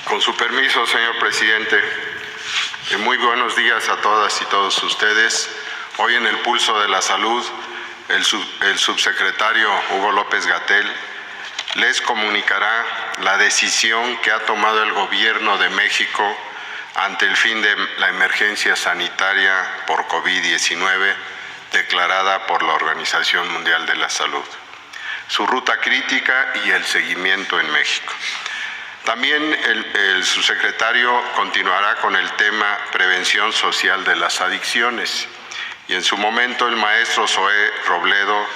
Con su permiso, señor presidente, muy buenos días a todas y todos ustedes. Hoy en el Pulso de la Salud, el subsecretario Hugo López-Gatell les comunicará la decisión que ha tomado el Gobierno de México ante el fin de la emergencia sanitaria por COVID-19 declarada por la Organización Mundial de la Salud, su ruta crítica y el seguimiento en México. También el subsecretario continuará con el tema prevención social de las adicciones y en su momento el maestro Zoé Robledo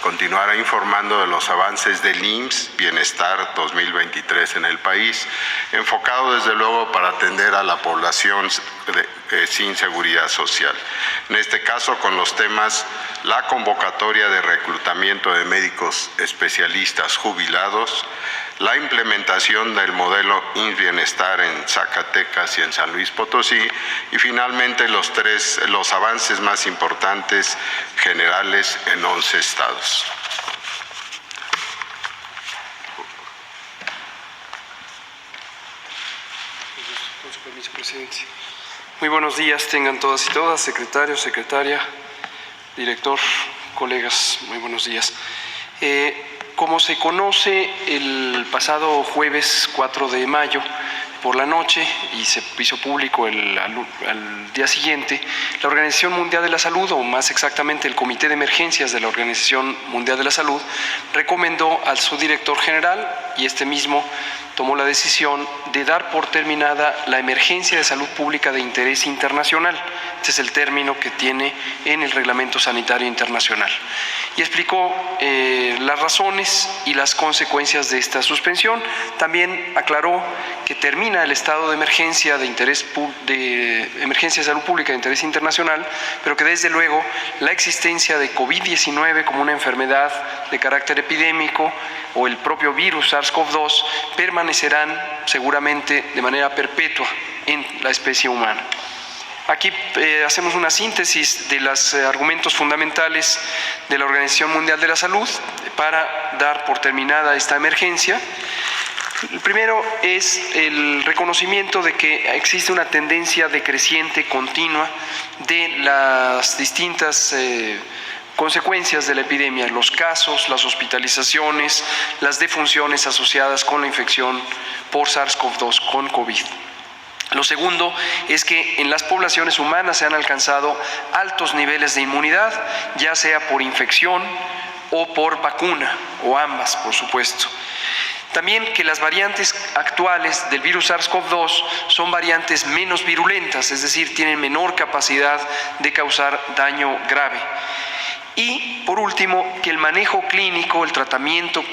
continuará informando de los avances del IMSS Bienestar 2023 en el país, enfocado desde luego para atender a la población sin seguridad social. En este caso con los temas la convocatoria de reclutamiento de médicos especialistas jubilados, la implementación del modelo IMSS Bienestar en Zacatecas y en San Luis Potosí y finalmente los avances más importantes generales en 11 estados. Con su permiso, presidente. Muy buenos días tengan todas y todas, secretario, secretaria, director, colegas, muy buenos días. Como se conoce, el pasado jueves 4 de mayo por la noche y se hizo público al día siguiente, la Organización Mundial de la Salud, o más exactamente el Comité de Emergencias de la Organización Mundial de la Salud, recomendó al subdirector general y este mismo tomó la decisión de dar por terminada la emergencia de salud pública de interés internacional. Este es el término que tiene en el Reglamento Sanitario Internacional. Y explicó las razones y las consecuencias de esta suspensión. También aclaró que termina el estado de emergencia emergencia de salud pública de interés internacional, pero que desde luego la existencia de COVID-19 como una enfermedad de carácter epidémico o el propio virus SARS-CoV-2 permanecerán seguramente de manera perpetua en la especie humana. Aquí hacemos una síntesis de los argumentos fundamentales de la Organización Mundial de la Salud para dar por terminada esta emergencia. El primero es el reconocimiento de que existe una tendencia decreciente continua de las distintas consecuencias de la epidemia, los casos, las hospitalizaciones, las defunciones asociadas con la infección por SARS-CoV-2, con COVID. Lo segundo es que en las poblaciones humanas se han alcanzado altos niveles de inmunidad, ya sea por infección o por vacuna, o ambas, por supuesto. También que las variantes actuales del virus SARS-CoV-2 son variantes menos virulentas, es decir, tienen menor capacidad de causar daño grave. Y, por último, que el manejo clínico, el tratamiento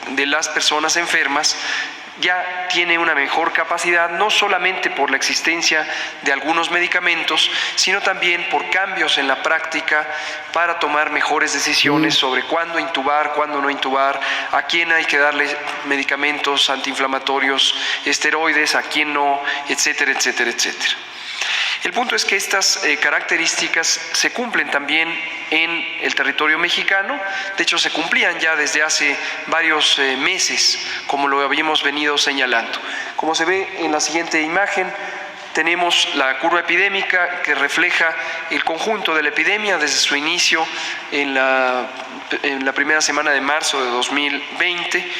de las personas enfermas ya tiene una mejor capacidad, no solamente por la existencia de algunos medicamentos, sino también por cambios en la práctica para tomar mejores decisiones sobre cuándo intubar, cuándo no intubar, a quién hay que darle medicamentos antiinflamatorios, esteroides, a quién no, etcétera, etcétera, etcétera. El punto es que estas características se cumplen también en el territorio mexicano. De hecho, se cumplían ya desde hace varios meses, como lo habíamos venido señalando. Como se ve en la siguiente imagen, tenemos la curva epidémica que refleja el conjunto de la epidemia desde su inicio en la primera semana de marzo de 2020.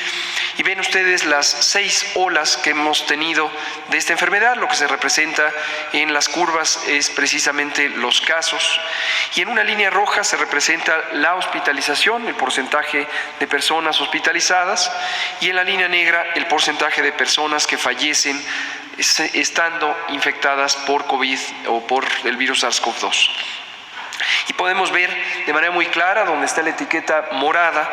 Y ven ustedes las 6 olas que hemos tenido de esta enfermedad. Lo que se representa en las curvas es precisamente los casos. Y en una línea roja se representa la hospitalización, el porcentaje de personas hospitalizadas. Y en la línea negra el porcentaje de personas que fallecen estando infectadas por COVID o por el virus SARS-CoV-2. Y podemos ver de manera muy clara donde está la etiqueta morada,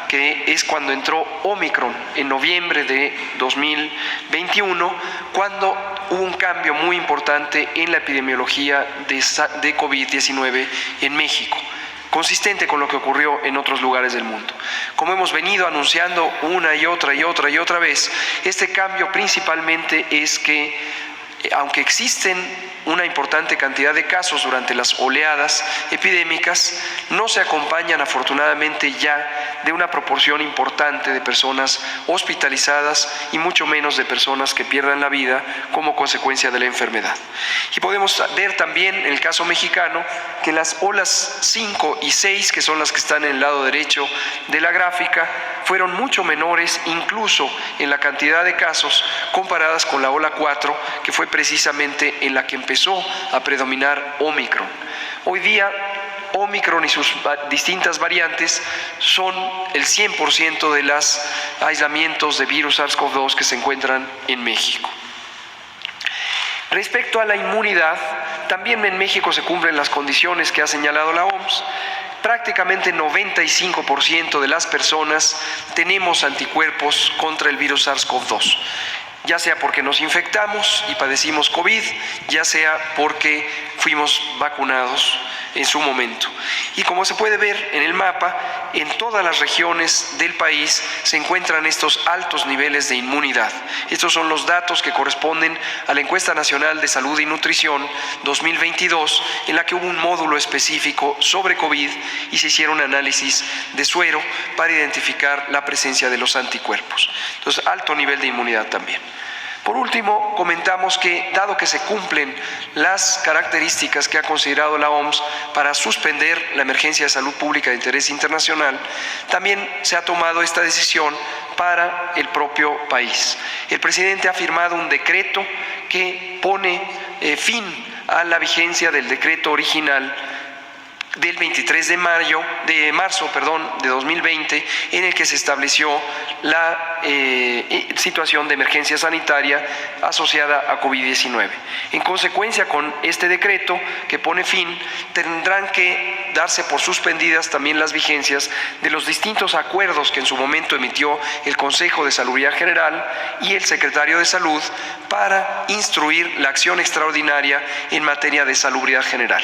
que es cuando entró Omicron en noviembre de 2021, cuando hubo un cambio muy importante en la epidemiología de COVID-19 en México, consistente con lo que ocurrió en otros lugares del mundo. Como hemos venido anunciando una y otra vez, este cambio principalmente es que aunque existen una importante cantidad de casos durante las oleadas epidémicas, no se acompañan afortunadamente ya de una proporción importante de personas hospitalizadas y mucho menos de personas que pierdan la vida como consecuencia de la enfermedad. Y podemos ver también en el caso mexicano que las olas 5 y 6, que son las que están en el lado derecho de la gráfica, fueron mucho menores incluso en la cantidad de casos comparadas con la ola 4, que fue precisamente en la que empezó a predominar Omicron. Hoy día Omicron y sus distintas variantes son el 100% de los aislamientos de virus SARS-CoV-2 que se encuentran en México. Respecto a la inmunidad, también en México se cumplen las condiciones que ha señalado la OMS. Prácticamente 95% de las personas tenemos anticuerpos contra el virus SARS-CoV-2, ya sea porque nos infectamos y padecimos COVID, ya sea porque fuimos vacunados en su momento. Y como se puede ver en el mapa, en todas las regiones del país se encuentran estos altos niveles de inmunidad. Estos son los datos que corresponden a la Encuesta Nacional de Salud y Nutrición 2022, en la que hubo un módulo específico sobre COVID y se hicieron análisis de suero para identificar la presencia de los anticuerpos. Entonces, alto nivel de inmunidad también. Por último, comentamos que, dado que se cumplen las características que ha considerado la OMS para suspender la emergencia de salud pública de interés internacional, también se ha tomado esta decisión para el propio país. El presidente ha firmado un decreto que pone fin a la vigencia del decreto original del 23 de marzo de 2020, en el que se estableció la situación de emergencia sanitaria asociada a COVID-19. En consecuencia, con este decreto que pone fin, tendrán que darse por suspendidas también las vigencias de los distintos acuerdos que en su momento emitió el Consejo de Salubridad General y el Secretario de Salud para instruir la acción extraordinaria en materia de salubridad general.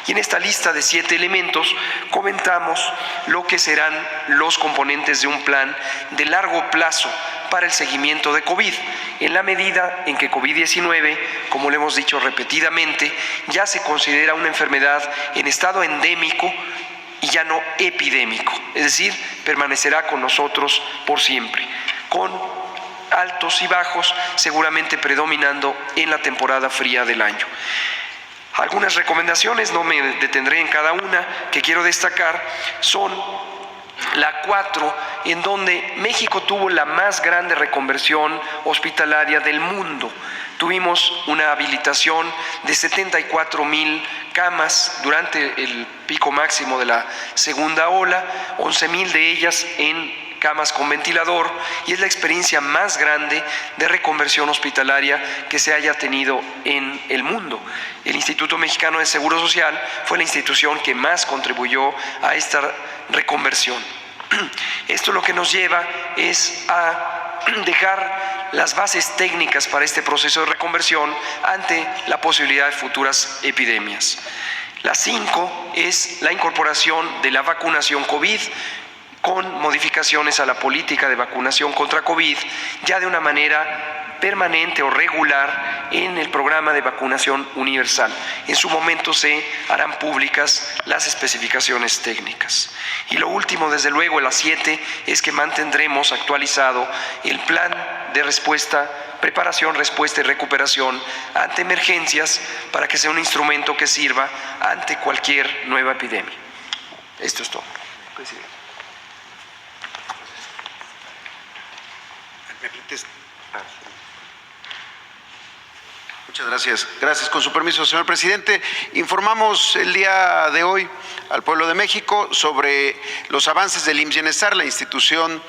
Y en esta lista de 7 elementos comentamos lo que serán los componentes de un plan de largo plazo para el seguimiento de COVID, en la medida en que COVID-19, como lo hemos dicho repetidamente, ya se considera una enfermedad en estado endémico y ya no epidémico, es decir, permanecerá con nosotros por siempre, con altos y bajos seguramente predominando en la temporada fría del año. Algunas recomendaciones, no me detendré en cada una, que quiero destacar son la 4, en donde México tuvo la más grande reconversión hospitalaria del mundo. Tuvimos una habilitación de 74,000 camas durante el pico máximo de la segunda ola, 11,000 de ellas en camas con ventilador, y es la experiencia más grande de reconversión hospitalaria que se haya tenido en el mundo. El Instituto Mexicano de Seguro Social fue la institución que más contribuyó a esta reconversión. Esto lo que nos lleva es a dejar las bases técnicas para este proceso de reconversión ante la posibilidad de futuras epidemias. La 5 es la incorporación de la vacunación COVID, con modificaciones a la política de vacunación contra COVID, ya de una manera permanente o regular en el programa de vacunación universal. En su momento se harán públicas las especificaciones técnicas. Y lo último, desde luego, la 7, es que mantendremos actualizado el plan de respuesta, preparación, respuesta y recuperación ante emergencias para que sea un instrumento que sirva ante cualquier nueva epidemia. Esto es todo, presidente. Muchas gracias. Gracias. Con su permiso, señor presidente, informamos el día de hoy al pueblo de México sobre los avances del IMSS Bienestar, la institución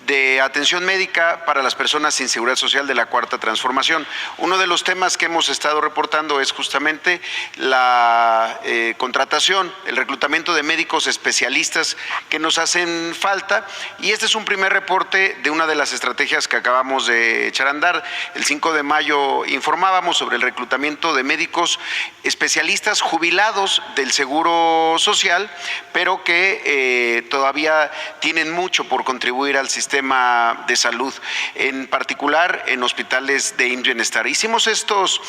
de atención médica para las personas sin seguridad social de la Cuarta Transformación. Uno de los temas que hemos estado reportando es justamente la contratación, el reclutamiento de médicos especialistas que nos hacen falta, y este es un primer reporte de una de las estrategias que acabamos de echar a andar. El 5 de mayo informábamos sobre el reclutamiento de médicos especialistas jubilados del Seguro Social, pero que todavía tienen mucho por contribuir al sistema de salud, en particular en hospitales de IMSS Bienestar. Hicimos estos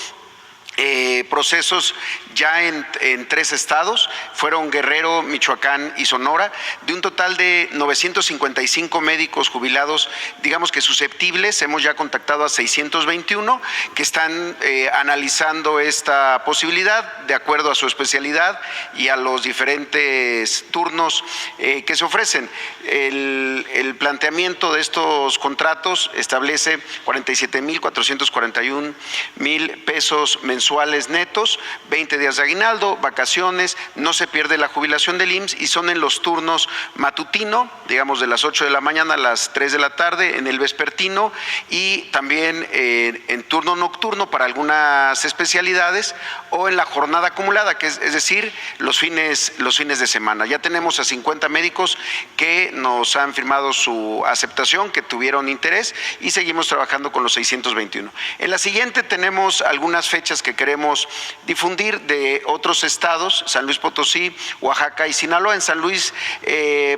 procesos ya en 3 estados, fueron Guerrero, Michoacán y Sonora, de un total de 955 médicos jubilados, digamos que susceptibles. Hemos ya contactado a 621 que están analizando esta posibilidad de acuerdo a su especialidad y a los diferentes turnos que se ofrecen. El planteamiento de estos contratos establece 47,441,000 pesos mensuales netos, 20 días de aguinaldo, vacaciones, no se pierde la jubilación del IMSS y son en los turnos matutino, digamos de las 8 de la mañana a las 3 de la tarde, en el vespertino y también en turno nocturno para algunas especialidades o en la jornada acumulada, que es decir, los fines de semana. Ya tenemos a 50 médicos que nos han firmado su aceptación, que tuvieron interés y seguimos trabajando con los 621. En la siguiente tenemos algunas fechas que queremos difundir de otros estados, San Luis Potosí, Oaxaca y Sinaloa. En San Luis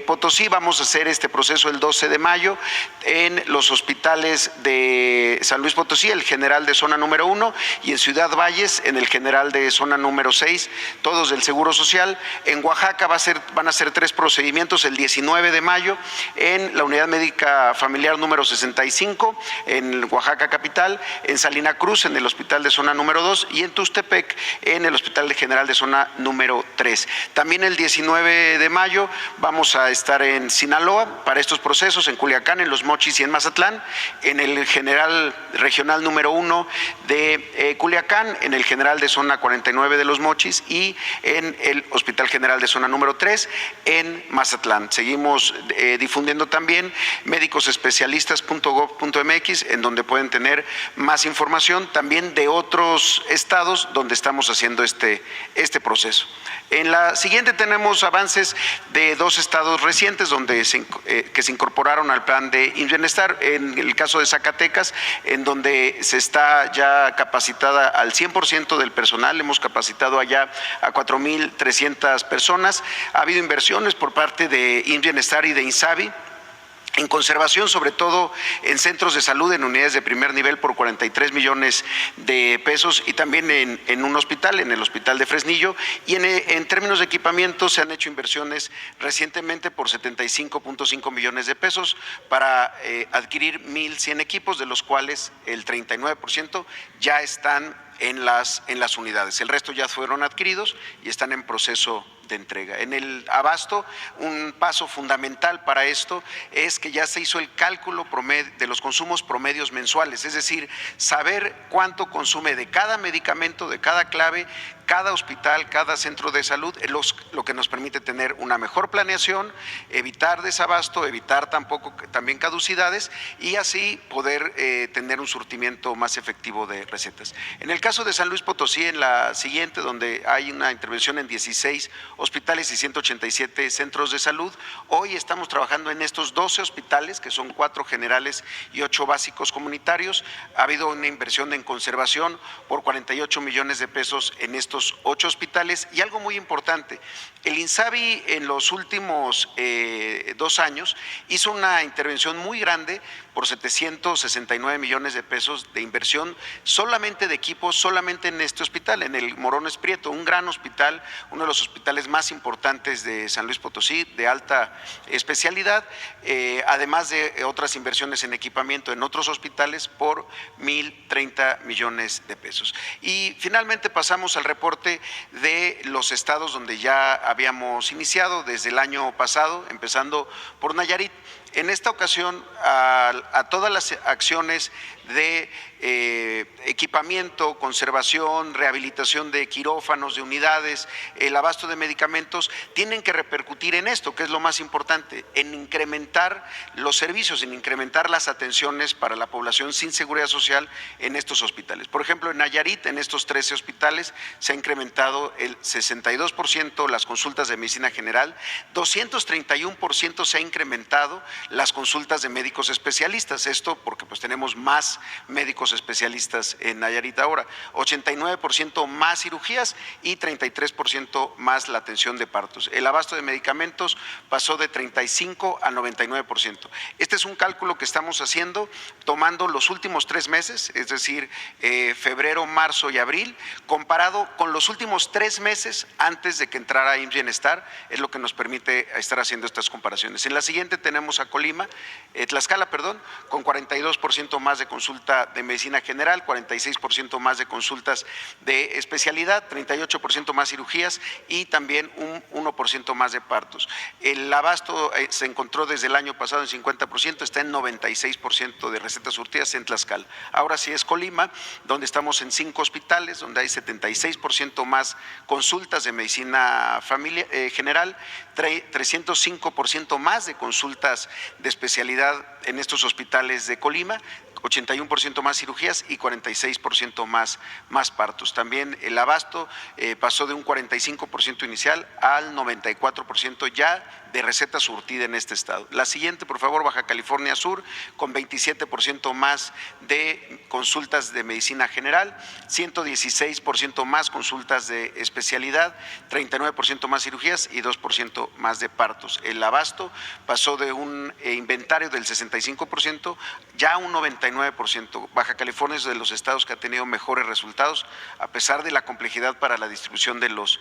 Potosí vamos a hacer este proceso el 12 de mayo en los hospitales de San Luis Potosí, el general de zona número 1, y en Ciudad Valles, en el general de zona número 6, todos del Seguro Social. En Oaxaca van a ser 3 procedimientos el 19 de mayo en la Unidad Médica Familiar número 65, en Oaxaca capital, en Salina Cruz, en el hospital de zona número 2, y en Tustepec, en el Hospital General de Zona número 3. También el 19 de mayo vamos a estar en Sinaloa para estos procesos, en Culiacán, en Los Mochis y en Mazatlán, en el General Regional número 1 de Culiacán, en el General de Zona 49 de Los Mochis y en el Hospital General de Zona número 3 en Mazatlán. Seguimos difundiendo también médicosespecialistas.gov.mx, en donde pueden tener más información también de otros estados donde estamos haciendo este proceso. En la siguiente tenemos avances de 2 estados recientes que se incorporaron al plan de IMSS Bienestar. En el caso de Zacatecas, en donde se está ya capacitada al 100% del personal, hemos capacitado allá a 4,300 personas. Ha habido inversiones por parte de IMSS Bienestar y de INSABI en conservación, sobre todo en centros de salud, en unidades de primer nivel por 43 millones de pesos y también en un hospital, en el Hospital de Fresnillo, y en términos de equipamiento se han hecho inversiones recientemente por 75,5 millones de pesos para adquirir 1,100 equipos, de los cuales el 39% ya están en las unidades. El resto ya fueron adquiridos y están en proceso de entrega. En el abasto, un paso fundamental para esto es que ya se hizo el cálculo de los consumos promedios mensuales, es decir, saber cuánto consume de cada medicamento, de cada clave, cada hospital, cada centro de salud, lo que nos permite tener una mejor planeación, evitar desabasto, evitar también caducidades y así poder tener un surtimiento más efectivo de recetas. En el caso de San Luis Potosí, en la siguiente, donde hay una intervención en 16 hospitales y 187 centros de salud, hoy estamos trabajando en estos 12 hospitales, que son 4 generales y 8 básicos comunitarios. Ha habido una inversión en conservación por 48 millones de pesos en estos 8 hospitales y algo muy importante, el INSABI en los últimos 2 años hizo una intervención muy grande por 769 millones de pesos de inversión solamente de equipos, solamente en este hospital, en el Morones Prieto, un gran hospital, uno de los hospitales más importantes de San Luis Potosí, de alta especialidad, además de otras inversiones en equipamiento en otros hospitales por 1,030 millones de pesos. Y finalmente pasamos al reporte de los estados donde ya habíamos iniciado desde el año pasado, empezando por Nayarit. En esta ocasión, a todas las acciones de equipamiento, conservación, rehabilitación de quirófanos, de unidades, el abasto de medicamentos, tienen que repercutir en esto, que es lo más importante, en incrementar los servicios, en incrementar las atenciones para la población sin seguridad social en estos hospitales. Por ejemplo, en Nayarit, en estos 13 hospitales, se ha incrementado el 62% las consultas de medicina general, 231% se ha incrementado las consultas de médicos especialistas. Esto porque pues tenemos más médicos especialistas en Nayarit ahora. 89% más cirugías y 33% más la atención de partos. El abasto de medicamentos pasó de 35 a 99%. Este es un cálculo que estamos haciendo tomando los últimos 3 meses, es decir, febrero, marzo y abril, comparado con los últimos 3 meses antes de que entrara IMSS Bienestar, es lo que nos permite estar haciendo estas comparaciones. En la siguiente tenemos a Tlaxcala, con 42% más de consulta de medicina general, 46% más de consultas de especialidad, 38% más cirugías y también un 1% más de partos. El abasto se encontró desde el año pasado en 50%, está en 96% de recetas surtidas en Tlaxcala. Ahora sí es Colima, donde estamos en 5 hospitales, donde hay 76% más consultas de medicina general, 305% más de consultas de especialidad en estos hospitales de Colima, 81% más cirugías y 46% más partos. También el abasto pasó de un 45% inicial al 94% ya de receta surtida en este estado. La siguiente, por favor, Baja California Sur, con 27% más de consultas de medicina general, 116% más consultas de especialidad, 39% más cirugías y 2% más de partos. El abasto pasó de un inventario del 65% ya a un 99%. Baja California es de los estados que ha tenido mejores resultados a pesar de la complejidad para la distribución de los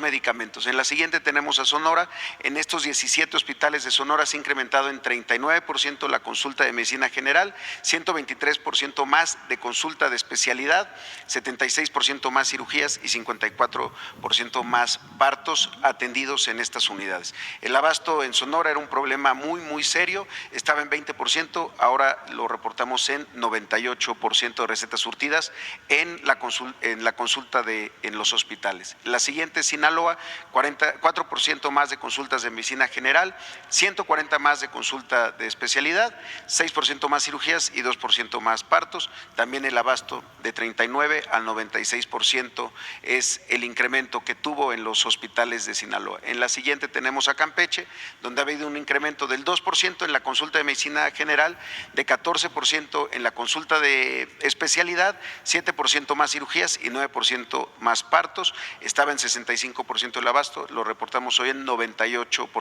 medicamentos. En la siguiente tenemos a Sonora. En estos 17 hospitales de Sonora se ha incrementado en 39% la consulta de medicina general, 123% más de consulta de especialidad, 76% más cirugías y 54% más partos atendidos en estas unidades. El abasto en Sonora era un problema muy serio, estaba en 20%, ahora lo reportamos en 98% de recetas surtidas en la consulta en los hospitales. La siguiente, Sinaloa, 4% más de consultas de medicina general, 140 más de consulta de especialidad, 6% más cirugías y 2% más partos. También el abasto de 39 al 96% es el incremento que tuvo en los hospitales de Sinaloa. En la siguiente tenemos a Campeche, donde ha habido un incremento del 2% en la consulta de medicina general, de 14% en la consulta de especialidad, 7% más cirugías y 9% más partos. Estaba en 65% el abasto, lo reportamos hoy en 98%.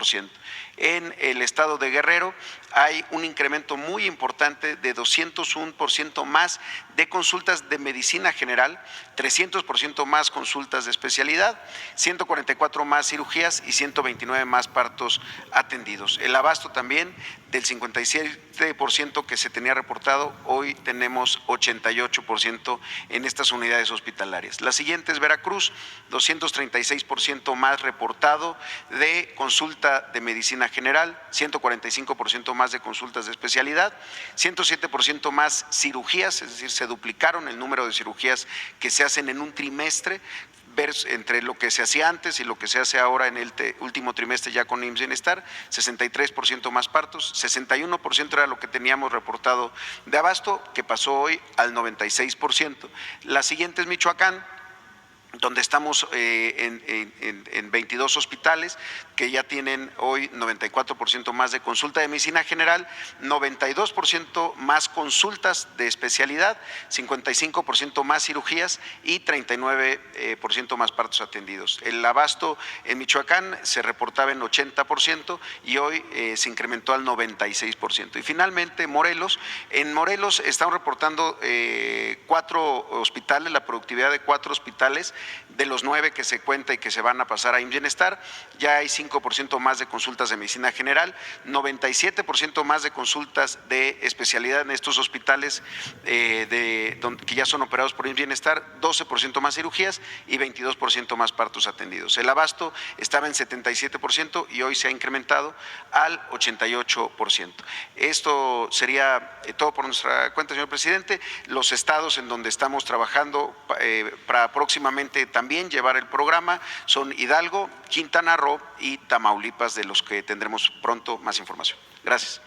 En el estado de Guerrero hay un incremento muy importante de 201% más de consultas de medicina general, 300% más consultas de especialidad, 144 más cirugías y 129 más partos atendidos. El abasto también del 57% que se tenía reportado, hoy tenemos 88% en estas unidades hospitalarias. La siguiente es Veracruz, 236% más reportado de consulta de medicina general, 145% más de consultas de especialidad, 107% más cirugías, es decir, se duplicaron el número de cirugías que se hacen en un trimestre, entre lo que se hacía antes y lo que se hace ahora en el último trimestre ya con IMSS Bienestar, 63% más partos, 61% era lo que teníamos reportado de abasto, que pasó hoy al 96%. La siguiente es Michoacán, donde estamos en 22 hospitales que ya tienen hoy 94% más de consulta de medicina general, 92% más consultas de especialidad, 55% más cirugías y 39% más partos atendidos. El abasto en Michoacán se reportaba en 80% y hoy se incrementó al 96%. Y finalmente Morelos, en Morelos estamos reportando 4 hospitales, la productividad de 4 hospitales, de los 9 que se cuenta y que se van a pasar a IMSS Bienestar, ya hay 5% más de consultas de medicina general, 97% más de consultas de especialidad en estos hospitales que ya son operados por IMSS Bienestar, 12% más cirugías y 22% más partos atendidos. El abasto estaba en 77% y hoy se ha incrementado al 88%. Esto sería todo por nuestra cuenta, señor presidente. Los estados en donde estamos trabajando para próximamente también llevar el programa son Hidalgo, Quintana Roo y Tamaulipas, de los que tendremos pronto más información. Gracias.